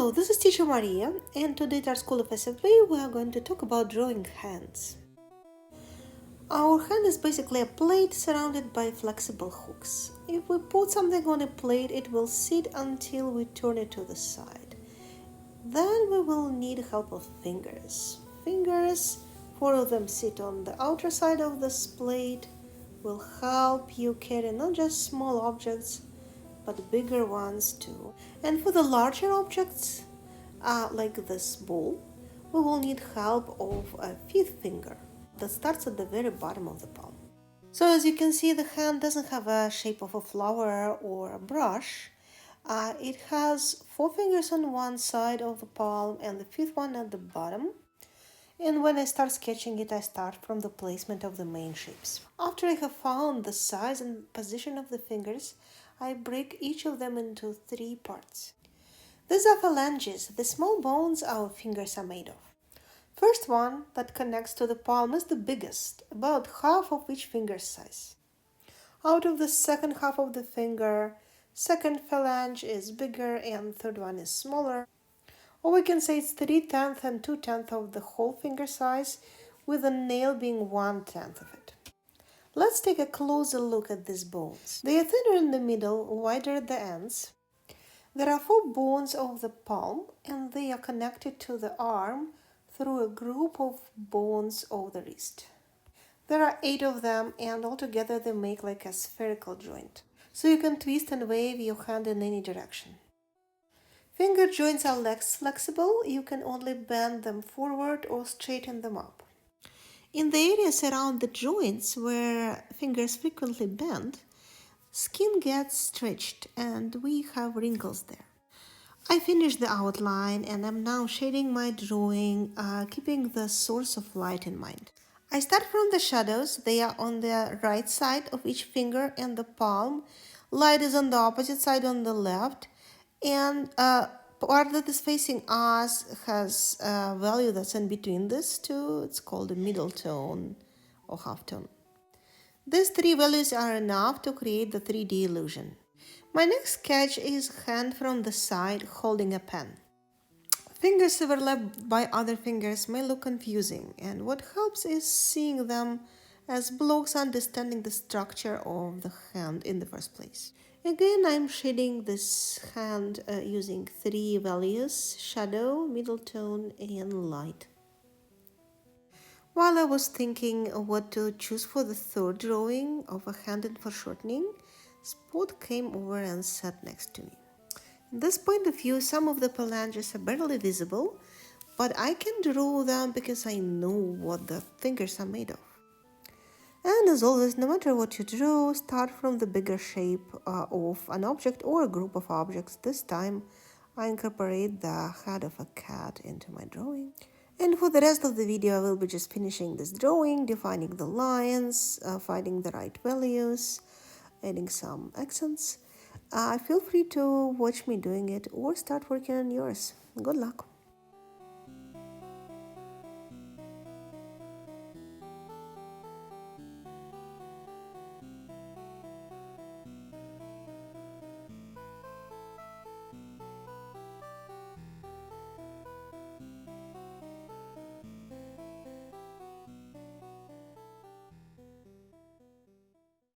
Hello, this is Teacher Maria, and today at our School of SFB we are going to talk about drawing hands. Our hand is basically a plate surrounded by flexible hooks. If we put something on a plate, it will sit until we turn it to the side. Then we will need help of fingers. Four of them sit on the outer side of this plate, will help you carry not just small objects, but bigger ones too. And for the larger objects, like this bowl, we will need help of a fifth finger that starts at the very bottom of the palm. So as you can see, the hand doesn't have a shape of a flower or a brush. It has four fingers on one side of the palm and the fifth one at the bottom. And when I start sketching it, I start from the placement of the main shapes. After I have found the size and position of the fingers, I break each of them into three parts. These are phalanges, the small bones our fingers are made of. First one that connects to the palm is the biggest, about half of each finger's size. Out of the second half of the finger, second phalange is bigger and third one is smaller. Or we can say it's 3/10 and 2/10 of the whole finger size, with the nail being 1/10 of it. Let's take a closer look at these bones. They are thinner in the middle, wider at the ends. There are four bones of the palm, and they are connected to the arm through a group of bones of the wrist. There are 8 of them, and altogether they make like a spherical joint. So you can twist and wave your hand in any direction. Finger joints are less flexible. You can only bend them forward or straighten them up. In the areas around the joints where fingers frequently bend, skin gets stretched and we have wrinkles there. I finished the outline and I'm now shading my drawing, keeping the source of light in mind. I start from the shadows. They are on the right side of each finger and the palm. Light is on the opposite side on the left, and part that is facing us has a value that's in between these two. It's called a middle tone or half tone. These three values are enough to create the 3D illusion. My next sketch is hand from the side holding a pen. Fingers overlapped by other fingers may look confusing, and what helps is seeing them as blocks, understanding the structure of the hand in the first place. Again, I'm shading this hand using three values: shadow, middle tone, and light. While I was thinking what to choose for the third drawing of a hand and foreshortening, Spot came over and sat next to me. In this point of view, some of the phalanges are barely visible, but I can draw them because I know what the fingers are made of. And as always, no matter what you draw, start from the bigger shape of an object or a group of objects. This time, I incorporate the head of a cat into my drawing. And for the rest of the video, I will be just finishing this drawing, defining the lines, finding the right values, adding some accents. Feel free to watch me doing it or start working on yours. Good luck.